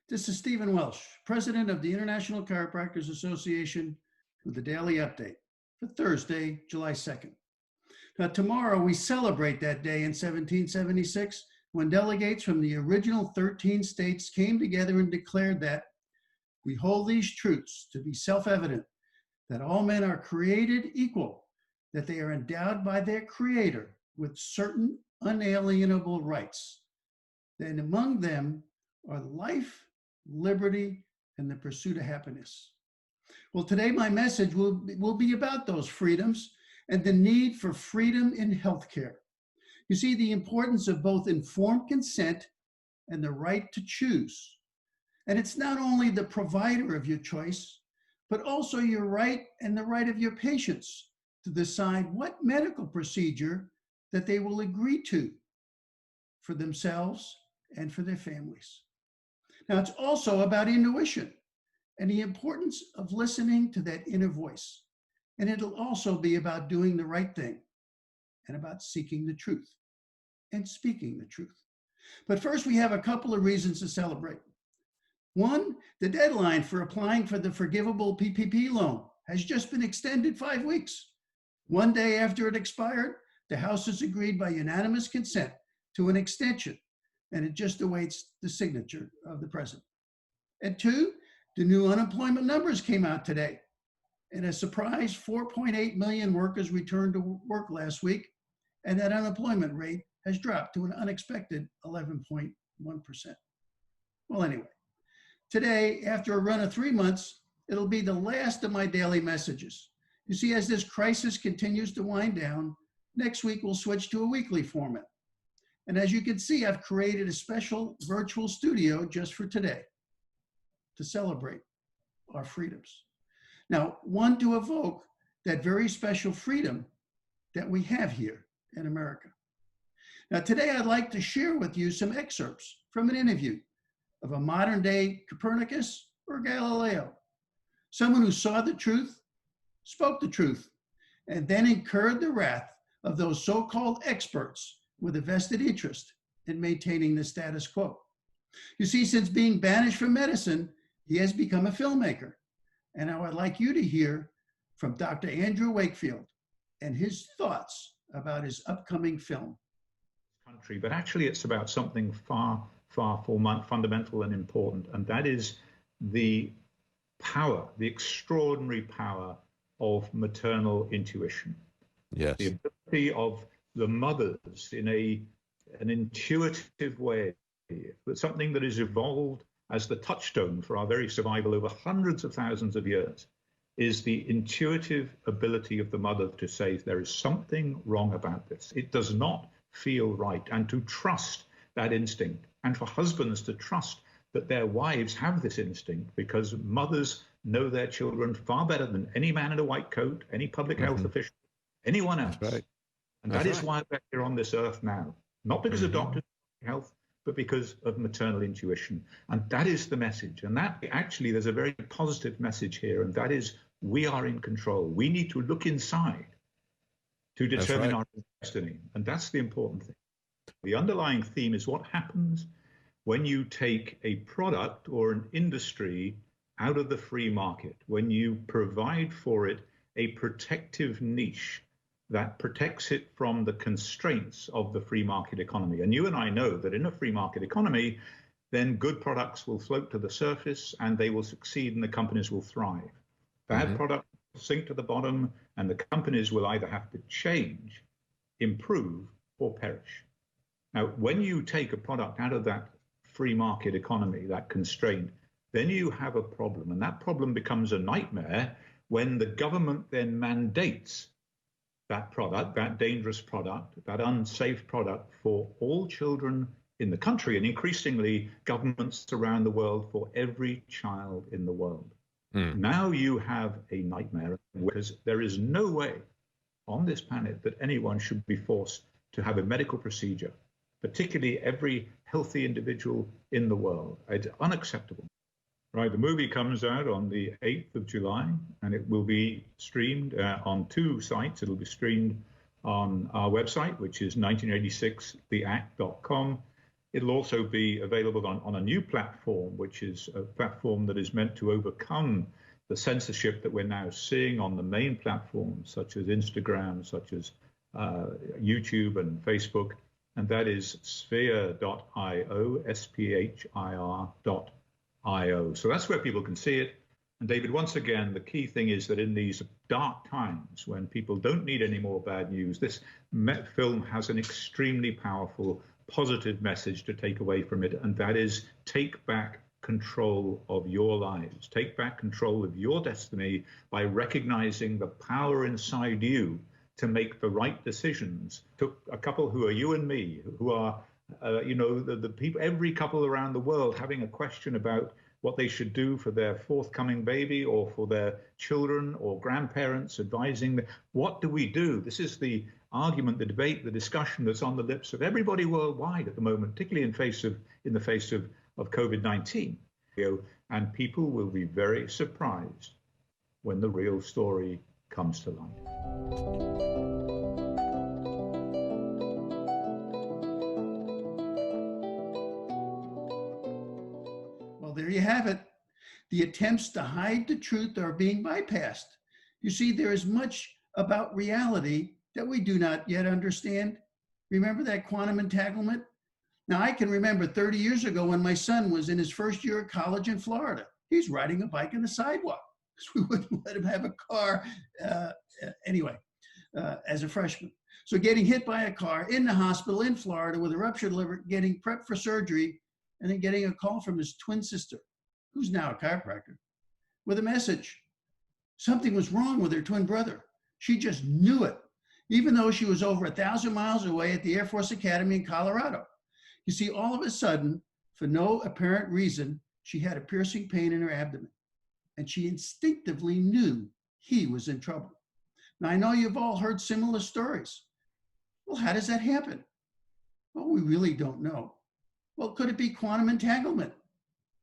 This is Stephen Welsh, President of the International Chiropractors Association, with the Daily Update for Thursday, July 2nd. Now, tomorrow we celebrate that day in 1776 when delegates from the original 13 states came together and declared that we hold these truths to be self-evident, that all men are created equal, that they are endowed by their Creator with certain unalienable rights, and among them are life, liberty, and the pursuit of happiness. Well, today my message will be about those freedoms and the need for freedom in healthcare. You see, the importance of both informed consent and the right to choose. And it's not only the provider of your choice, but also your right and the right of your patients to decide what medical procedure that they will agree to for themselves and for their families. Now, it's also about intuition and the importance of listening to that inner voice. And it'll also be about doing the right thing and about seeking the truth and speaking the truth. But first, we have a couple of reasons to celebrate. One, the deadline for applying for the forgivable PPP loan has just been extended 5 weeks. One day after it expired, the House has agreed by unanimous consent to an extension, and it just awaits the signature of the president. And two, the new unemployment numbers came out today. And a surprise, 4.8 million workers returned to work last week, and that unemployment rate has dropped to an unexpected 11.1%. Well, anyway, today, after a run of 3 months, it'll be the last of my daily messages. You see, as this crisis continues to wind down, next week we'll switch to a weekly format. And as you can see, I've created a special virtual studio just for today to celebrate our freedoms. Now, one to evoke that very special freedom that we have here in America. Now, today I'd like to share with you some excerpts from an interview of a modern day Copernicus or Galileo, someone who saw the truth, spoke the truth, and then incurred the wrath of those so-called experts with a vested interest in maintaining the status quo. You see, since being banished from medicine, he has become a filmmaker. And I would like you to hear from Dr. Andrew Wakefield and his thoughts about his upcoming film. Country, but actually it's about something far more fundamental and important, and that is the power, the extraordinary power of maternal intuition. Yes. The ability of the mothers in an intuitive way, but something that is evolved as the touchstone for our very survival over hundreds of thousands of years, is the intuitive ability of the mother to say there is something wrong about this. It does not feel right, and to trust that instinct, and for husbands to trust that their wives have this instinct, because mothers know their children far better than any man in a white coat, any public health official, anyone else. That's right. And that is why we're here on this earth now, not because of doctors' health, but because of maternal intuition. And that is the message. And that actually, there's a very positive message here, and that is we are in control. We need to look inside to determine our destiny. And that's the important thing. The underlying theme is what happens when you take a product or an industry out of the free market, when you provide for it a protective niche that protects it from the constraints of the free market economy. And you and I know that in a free market economy, then good products will float to the surface and they will succeed and the companies will thrive. Bad products will sink to the bottom and the companies will either have to change, improve, or perish. Now, when you take a product out of that free market economy, that constraint, then you have a problem. And that problem becomes a nightmare when the government then mandates that product, that dangerous product, that unsafe product for all children in the country, and increasingly governments around the world for every child in the world. Now you have a nightmare, because there is no way on this planet that anyone should be forced to have a medical procedure, particularly every healthy individual in the world. It's unacceptable. Right, the movie comes out on the 8th of July, and it will be streamed on 2 sites. It'll be streamed on our website, which is 1986theact.com. It'll also be available on a new platform, which is a platform that is meant to overcome the censorship that we're now seeing on the main platforms, such as Instagram, such as YouTube and Facebook, and that is sphere.io, SPHIR.io. So that's where people can see it. And David, once again, the key thing is that in these dark times when people don't need any more bad news, this film has an extremely powerful, positive message to take away from it, and that is take back control of your lives. Take back control of your destiny by recognizing the power inside you to make the right decisions. Took a couple who are you and me, who are, the people, every couple around the world having a question about what they should do for their forthcoming baby or for their children or grandparents, advising them, what do we do? This is the argument, the debate, the discussion that's on the lips of everybody worldwide at the moment, particularly in the face of COVID-19. And people will be very surprised when the real story comes to light. Well, there you have it. The attempts to hide the truth are being bypassed. You see, there is much about reality that we do not yet understand. Remember that quantum entanglement? Now, I can remember 30 years ago when my son was in his first year of college in Florida. He's riding a bike on the sidewalk because we wouldn't let him have a car as a freshman. So getting hit by a car in the hospital in Florida with a ruptured liver, getting prepped for surgery, and then getting a call from his twin sister, who's now a chiropractor, with a message. Something was wrong with her twin brother. She just knew it, even though she was over 1,000 miles away at the Air Force Academy in Colorado. You see, all of a sudden, for no apparent reason, she had a piercing pain in her abdomen, and she instinctively knew he was in trouble. Now, I know you've all heard similar stories. Well, how does that happen? Well, we really don't know. Well, could it be quantum entanglement?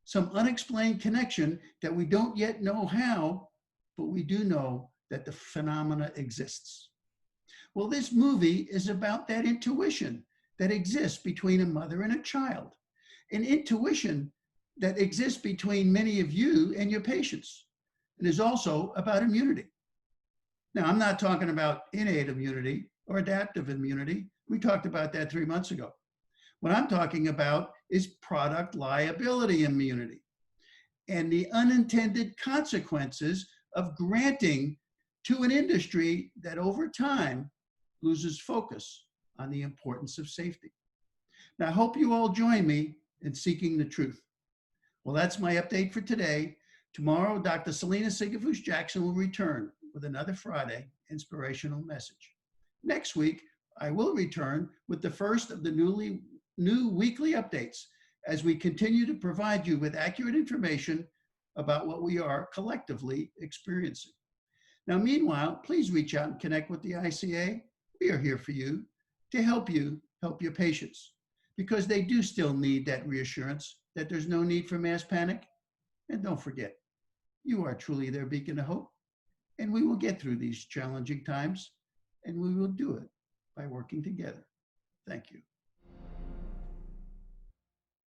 Some unexplained connection that we don't yet know how, but we do know that the phenomena exists. Well, this movie is about that intuition that exists between a mother and a child, an intuition that exists between many of you and your patients. It is also about immunity. Now, I'm not talking about innate immunity or adaptive immunity. We talked about that 3 months ago. What I'm talking about is product liability immunity and the unintended consequences of granting to an industry that over time loses focus on the importance of safety. Now, I hope you all join me in seeking the truth. Well, that's my update for today. Tomorrow, Dr. Selena Sigafus-Jackson will return with another Friday inspirational message. Next week, I will return with the first of the new weekly updates as we continue to provide you with accurate information about what we are collectively experiencing. Now, meanwhile, please reach out and connect with the ICA. We are here for you to help your patients, because they do still need that reassurance that there's no need for mass panic. And don't forget, you are truly their beacon of hope. And we will get through these challenging times, and we will do it by working together. Thank you.